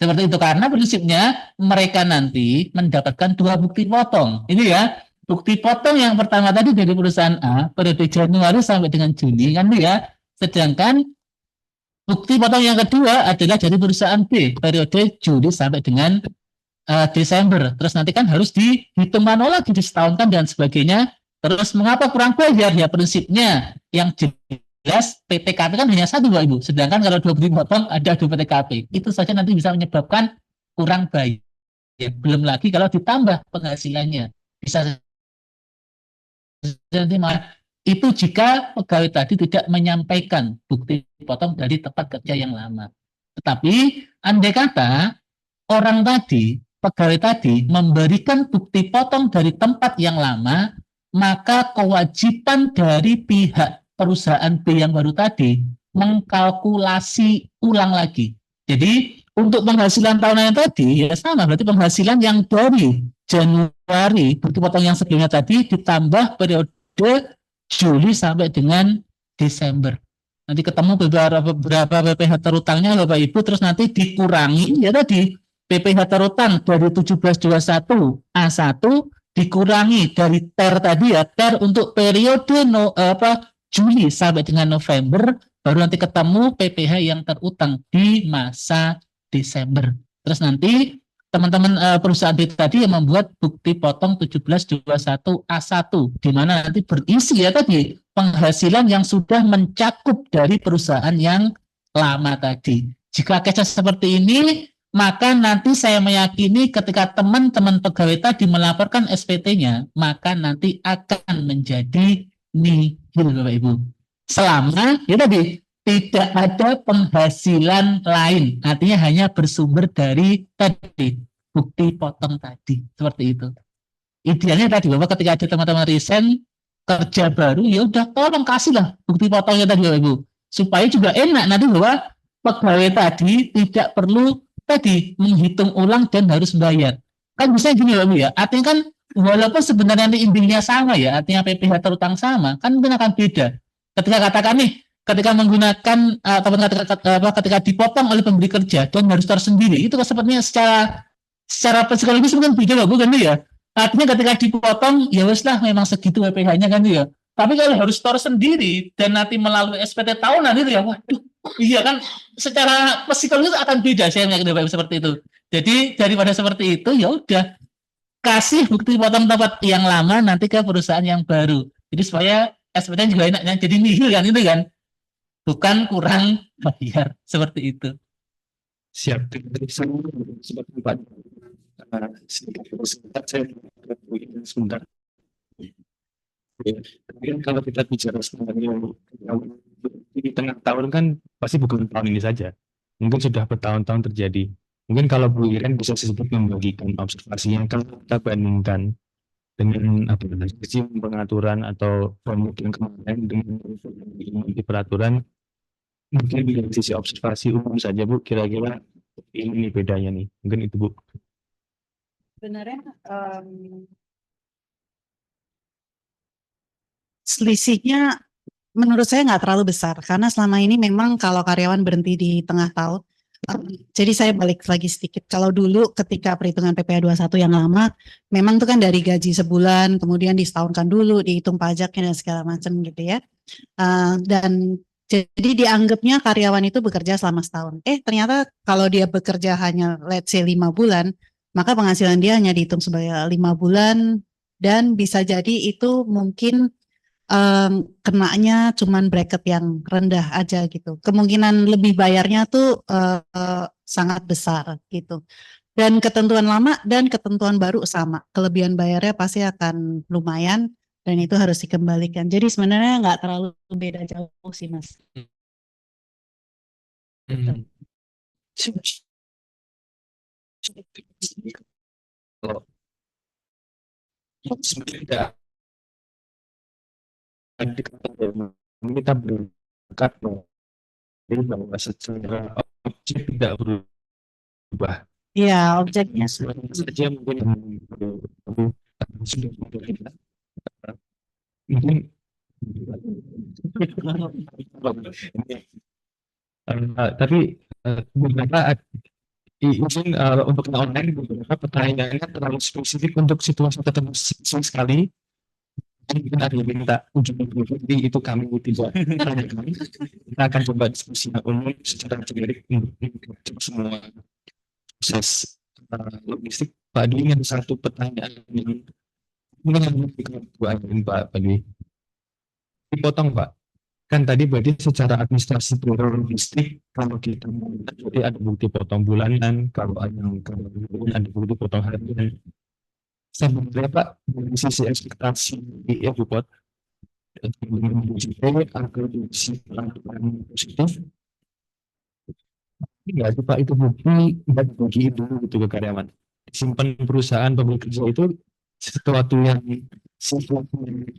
Seperti itu karena prinsipnya mereka nanti mendapatkan dua bukti potong. Ini ya, bukti potong yang pertama tadi dari perusahaan A periode Januari sampai dengan Juni kan ya. Sedangkan bukti potong yang kedua adalah dari perusahaan B periode Juli sampai dengan Desember. Terus nanti kan harus dihitung manual lagi, disetahunkan dan sebagainya. Terus mengapa kurang bayar? Ya prinsipnya yang PTKP kan hanya satu Bapak Ibu, sedangkan kalau 20 potong ada 2 PTKP. Itu saja nanti bisa menyebabkan kurang bayar. Belum lagi kalau ditambah penghasilannya. Bisa nanti itu jika pegawai tadi tidak menyampaikan bukti potong dari tempat kerja yang lama. Tetapi andai kata orang tadi, pegawai tadi memberikan bukti potong dari tempat yang lama, maka kewajiban dari pihak perusahaan B yang baru tadi mengkalkulasi ulang lagi. Jadi untuk penghasilan tahunan tadi ya sama, berarti penghasilan yang dari Januari bukti potong yang sebelumnya tadi ditambah periode Juli sampai dengan Desember. Nanti ketemu beberapa PPh terutangnya Bapak Ibu, terus nanti dikurangi ya tadi PPh terutang dari 1721 A1 dikurangi dari TER tadi ya, TER untuk periode Juli sampai dengan November, baru nanti ketemu PPh yang terutang di masa Desember. Terus nanti teman-teman perusahaan tadi yang membuat bukti potong 1721 A1 di mana nanti berisi ya tadi penghasilan yang sudah mencakup dari perusahaan yang lama tadi. Jika case seperti ini, maka nanti saya meyakini ketika teman-teman pegawai tadi melaporkan SPT-nya, maka nanti akan menjadi nihil Bapak Ibu. Selama ya tadi tidak ada penghasilan lain, artinya hanya bersumber dari tadi bukti potong tadi, seperti itu. Idealnya tadi Bapak ketika ada teman-teman resign kerja baru, ya udah tolong kasihlah bukti potongnya tadi Bapak Ibu, supaya juga enak nanti bahwa pegawai tadi tidak perlu tadi menghitung ulang dan harus bayar. Kan bisa gini Bapak Ibu ya, artinya kan walaupun sebenarnya intinya sama ya, artinya PPh terutang sama, kan mungkin akan beda. Ketika katakan nih, ketika menggunakan ketika dipotong oleh pemberi kerja dan harus tersendiri, itu sepertinya secara psikologis mungkin beda Bapak kan ya. Artinya ketika dipotong ya wes lah memang segitu PPh-nya kan ya. Tapi kalau harus store sendiri dan nanti melalui SPT tahunan itu ya, waduh, iya kan secara psikologis akan beda saya melihat Bapak seperti itu. Jadi daripada seperti itu ya udah kasih bukti potong tempat yang lama nanti ke perusahaan yang baru. Jadi supaya SPT juga enaknya jadi nihil kan itu kan. Bukan kurang bayar seperti itu. Siap. Seperti Pak. Sebentar. Tapi kalau kita bicara sebenarnya di tengah tahun kan pasti bukan tahun ini saja. Mungkin sudah bertahun-tahun terjadi. Mungkin kalau Bu Iren bisa sedikit membagikan observasinya kalau kita bandingkan dengan sistem pengaturan atau mungkin kemarin dengan di peraturan, mungkin dari sisi observasi umum saja Bu, kira-kira ini bedanya nih, mungkin itu Bu. Sebenarnya selisihnya menurut saya nggak terlalu besar karena selama ini memang kalau karyawan berhenti di tengah tahun. Jadi saya balik lagi sedikit. Kalau dulu ketika perhitungan PPh 21 yang lama, memang itu kan dari gaji sebulan, kemudian disetahunkan dulu, dihitung pajaknya dan segala macam gitu ya. Dan jadi dianggapnya karyawan itu bekerja selama setahun. Ternyata kalau dia bekerja hanya let's say 5 bulan, maka penghasilan dia hanya dihitung sebagai 5 bulan dan bisa jadi itu mungkin kenanya cuman bracket yang rendah aja gitu. Kemungkinan lebih bayarnya tuh sangat besar gitu. Dan ketentuan lama dan ketentuan baru sama. Kelebihan bayarnya pasti akan lumayan dan itu harus dikembalikan. Jadi sebenarnya nggak terlalu beda jauh sih Mas. Sebenarnya kita berangkat bahwa secara objek tidak berubah. Iya, objeknya Saja mungkin mungkin tapi beberapa izin untuk online beberapa pertanyaannya terlalu spesifik untuk situasi tertentu sekali. Mungkin ada yang minta ujung jadi itu kami tidak tanyakan. Kita akan coba diskusi umum secara generik untuk semua proses logistik. Pak Dwi ada satu pertanyaan yang mungkin Pak Dwi dipotong Pak kan tadi berarti secara administrasi logistik kalau kita mau berarti ada bukti potong bulanan, kalau ada bukti potong harian. Sebenarnya Pak, dari sisi ekspektasi ya Bu Pot, agar sisi peraturan positif, enggak sih Pak itu bukti dan bagi dulu gitu ke karyawan. Simpan perusahaan pemberi kerja itu sesuatu yang sifatnya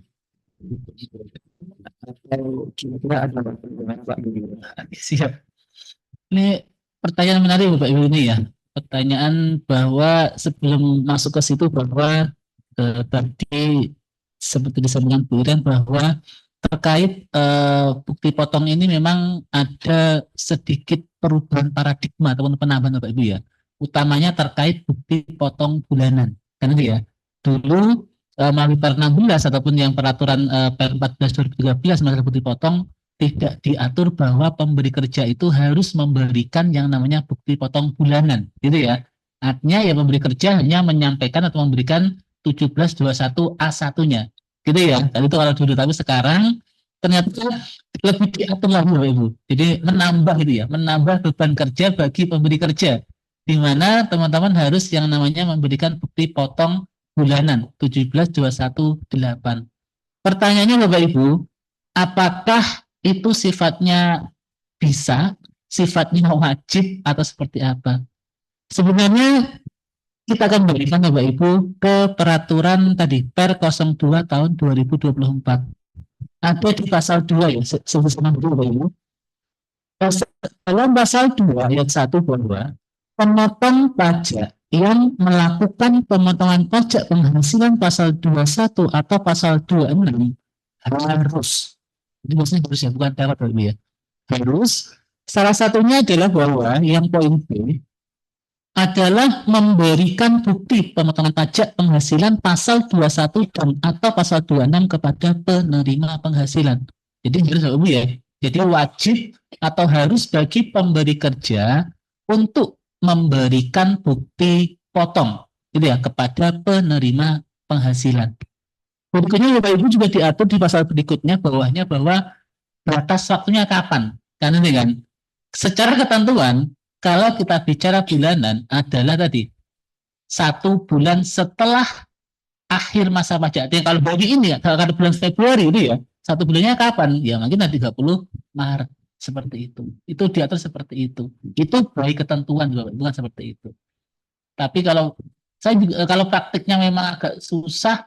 atau kira-kira ada dengan Pak begitu. Siap. Ini pertanyaan menarik Bapak Ibu ini ya. Pertanyaan bahwa sebelum masuk ke situ bahwa tadi seperti disampaikan Bu Iren bahwa terkait bukti potong ini memang ada sedikit perubahan paradigma ataupun penambahan Bapak Ibu ya. Utamanya terkait bukti potong bulanan. Karena ya dulu melalui per 16 ataupun yang peraturan per 14 2013 masalah bukti potong tidak diatur bahwa pemberi kerja itu harus memberikan yang namanya bukti potong bulanan, gitu ya. Artinya ya pemberi kerja hanya menyampaikan atau memberikan 1721 A1-nya, gitu ya. Dan itu kalau dulu, tapi sekarang ternyata lebih diatur lagi Bapak Ibu. Jadi menambah itu ya, menambah beban kerja bagi pemberi kerja, di mana teman-teman harus yang namanya memberikan bukti potong bulanan 1721 8. Pertanyaannya Bapak Ibu, apakah itu sifatnya bisa, sifatnya wajib atau seperti apa? Sebenarnya kita akan berikan Bapak Ibu ke peraturan tadi Per 02 tahun 2024. Ada di pasal 2 ya, sebutkan dulu Bapak Ibu. Dalam pasal 2 ayat 1 bahwa pemotong pajak yang melakukan pemotongan pajak penghasilan pasal 21 atau pasal 26 harus, ini maksudnya harus ya, bukan dapat ya, harus. Salah satunya adalah bahwa yang poin B adalah memberikan bukti pemotongan pajak penghasilan pasal 21 dan atau pasal 26 kepada penerima penghasilan. Jadi harus ya, jadi wajib atau harus bagi pemberi kerja untuk memberikan bukti potong, gitu ya, kepada penerima penghasilan. Berikutnya Bapak Ibu juga diatur di pasal berikutnya bawahnya bahwa batas waktunya kapan. Karena ini kan secara ketentuan kalau kita bicara bulanan adalah tadi 1 bulan setelah akhir masa pajak. Jadi kalau bagi ini ya, kalau bulan Februari ini ya, 1 bulannya kapan? Ya mungkin 30 Maret seperti itu. Itu diatur seperti itu. Itu baik ketentuan bukan seperti itu. Tapi kalau saya juga, kalau praktiknya memang agak susah,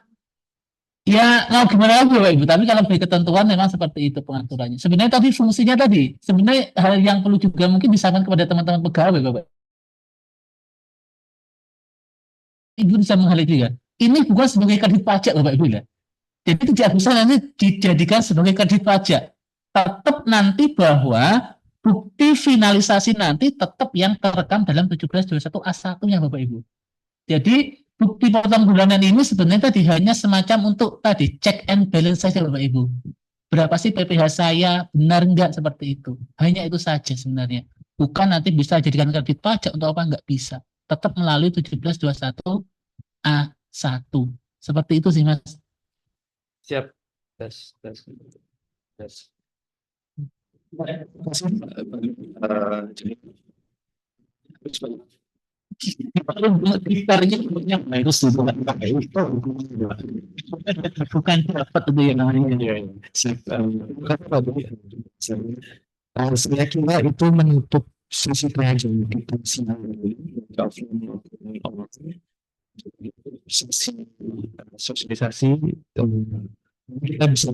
ya mau gimana lagi Bapak Ibu, tapi kalau bagi ketentuan memang seperti itu pengaturannya. Sebenarnya tadi fungsinya tadi, sebenarnya hal yang perlu juga mungkin disampaikan kepada teman-teman pegawai Bapak Ibu bisa mengalami juga. Ini bukan sebagai kredit pajak Bapak Ibu ya. Jadi tidak bisa nanti dijadikan sebagai kredit pajak. Tetap nanti bahwa bukti finalisasi nanti tetap yang terekam dalam 1721 A1-nya Bapak Ibu. Jadi bukti potong bulanan ini sebenarnya tadi hanya semacam untuk tadi check and balance saja Bapak Ibu. Berapa sih PPh saya, benar enggak seperti itu. Hanya itu saja sebenarnya. Bukan nanti bisa jadikan kredit pajak untuk apa, enggak bisa. Tetap melalui 1721 A1. Seperti itu sih Mas. Siap. Bukan dapat itu yang namanya. Saya kira itu menutup sisi pelajaran kita sosialisasi kita bisa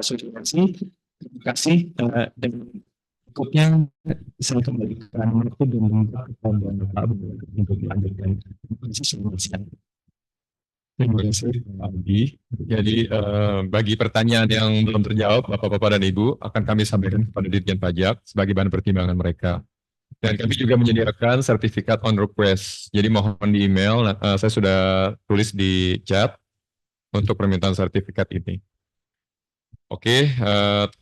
sosialisasi. Terima kasih dan cukupnya saya kembalikan waktu dengan Pak untuk melanjutkan sosialisasi. Terima kasih Pak Budi. Jadi bagi pertanyaan yang belum terjawab Bapak-Bapak dan Ibu akan kami sampaikan kepada Ditjen Pajak sebagai bahan pertimbangan mereka. Dan kami juga menyediakan sertifikat on request. Jadi mohon di email, saya sudah tulis di chat untuk permintaan sertifikat ini. Oke,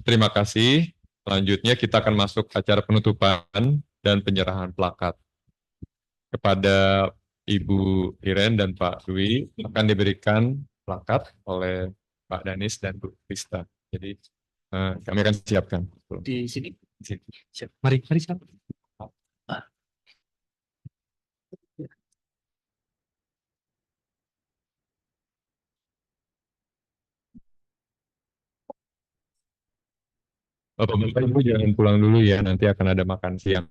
terima kasih. Selanjutnya kita akan masuk acara penutupan dan penyerahan plakat kepada Ibu Iren dan Pak Dwi akan diberikan plakat oleh Pak Danis dan Bu Krista. Jadi kami akan siapkan. Di sini. Di sini. Siap. Mari siapa? Bapak-bapak Ibu jangan pulang dulu ya, nanti akan ada makan siang.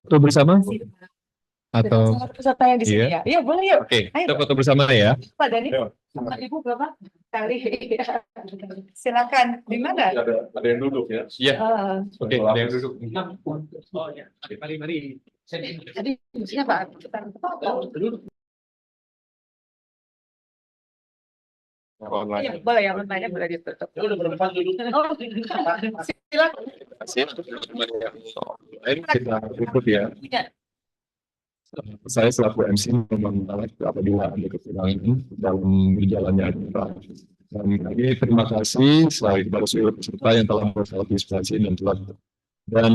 Foto bersama? Atau peserta yang di sini Iya. ya? Iya boleh yuk. oke, kita foto bersama ya. Pak Dani, sama Ibu Bapak kali. Silakan. Di mana? Ada yang duduk ya? Iya. Oke, ada yang duduk. Oh ya, mari. Jadi siapa? Kita Iya, boleh yang online boleh ditutup. Udah berempat duduk. Oh, silakan. Lain kita ikut ya. Iya. Saya selaku MC memang apabila ada kekurangan dalam berjalannya acara. Dan lagi terima kasih selalu kepada seluruh peserta yang telah berpartisipasi dan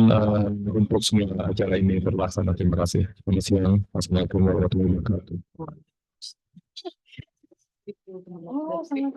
untuk semua acara ini terlaksana. Terima kasih. Selamat siang. Assalamualaikum warahmatullahi wabarakatuh. Oh, sangat.